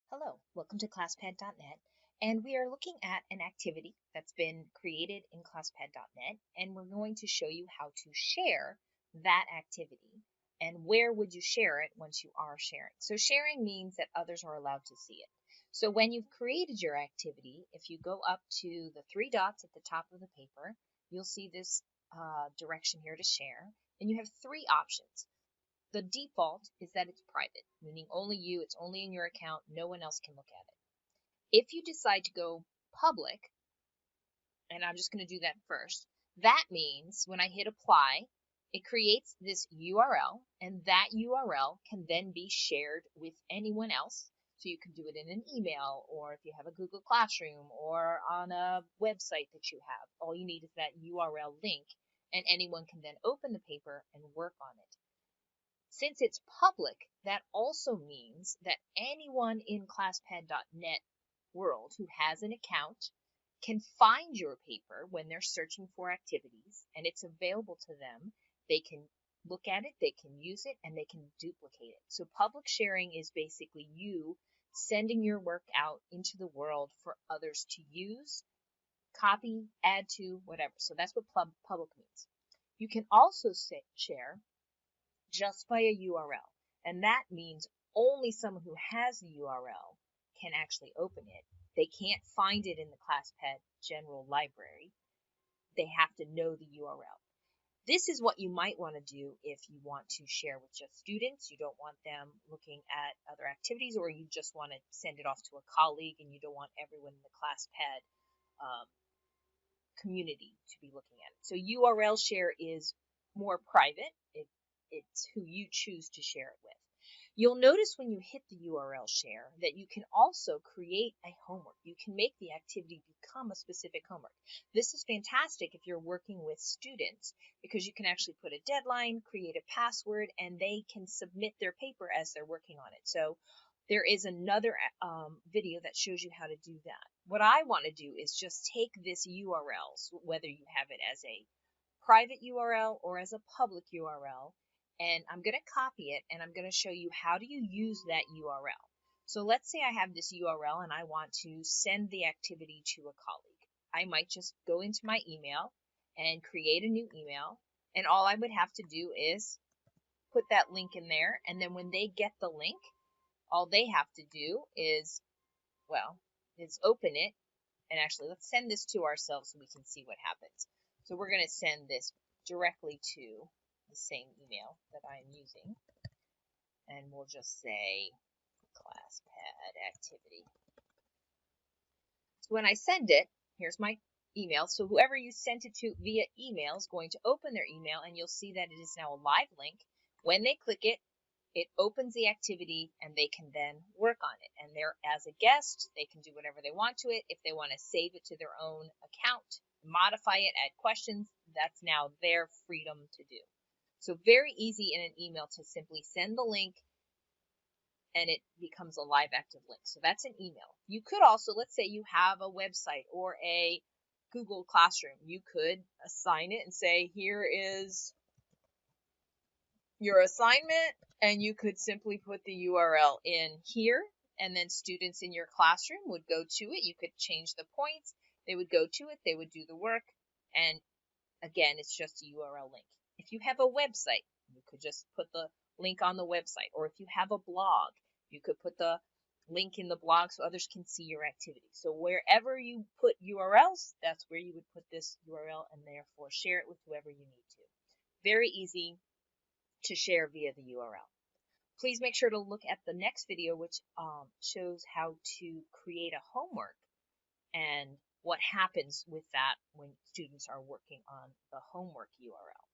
Hello, welcome to ClassPad.net, and we are looking at an activity that's been created in ClassPad.net, and we're going to show you how to share that activity and where would you share it once you are sharing. So sharing means that others are allowed to see it. So when you've created your activity, if you go up to the three dots at the top of the paper, you'll see this direction here to share, and you have three options. The default is that it's private, meaning only you, it's only in your account, no one else can look at it. If you decide to go public, and I'm just going to do that first, that means when I hit apply, it creates this URL, and that URL can then be shared with anyone else. So you can do it in an email, or if you have a Google Classroom, or on a website that you have. All you need is that URL link, and anyone can then open the paper and work on it. Since it's public, that also means that anyone in ClassPad.net world who has an account can find your paper when they're searching for activities, and it's available to them. They can look at it, they can use it, and they can duplicate it. So public sharing is basically you sending your work out into the world for others to use, copy, add to, whatever. So that's what public means. You can also share just by a URL. And that means only someone who has the URL can actually open it. They can't find it in the ClassPad general library. They have to know the URL. This is what you might want to do if you want to share with just students. You don't want them looking at other activities, or you just want to send it off to a colleague and you don't want everyone in the ClassPad community to be looking at it. So URL share is more private. It's who you choose to share it with. You'll notice when you hit the URL share that you can also create a homework. You can make the activity become a specific homework. This is fantastic if you're working with students because you can actually put a deadline, create a password, and they can submit their paper as they're working on it. So there is another video that shows you how to do that. What I want to do is just take this URL, whether you have it as a private URL or as a public URL, and I'm going to copy it and I'm going to show you how do you use that URL. So let's say I have this URL and I want to send the activity to a colleague. I might just go into my email and create a new email, and all I would have to do is put that link in there, and then when they get the link, all they have to do is, well, is open it. And actually, let's send this to ourselves so we can see what happens. So we're going to send this directly to the same email that I'm using. And we'll just say ClassPad activity. So when I send it, here's my email. So whoever you sent it to via email is going to open their email, and you'll see that it is now a live link. When they click it, it opens the activity and they can then work on it. And they're, as a guest, they can do whatever they want to it. If they want to save it to their own account, modify it, add questions, that's now their freedom to do. So very easy in an email to simply send the link and it becomes a live active link. So that's an email. You could also, let's say you have a website or a Google Classroom. You could assign it and say, here is your assignment, and you could simply put the URL in here, and then students in your classroom would go to it. You could change the points. They would go to it. They would do the work. And again, it's just a URL link. If you have a website, you could just put the link on the website. Or if you have a blog, you could put the link in the blog so others can see your activity. So wherever you put URLs, that's where you would put this URL, and therefore share it with whoever you need to. Very easy to share via the URL. Please make sure to look at the next video, which shows how to create a homework and what happens with that when students are working on the homework URL.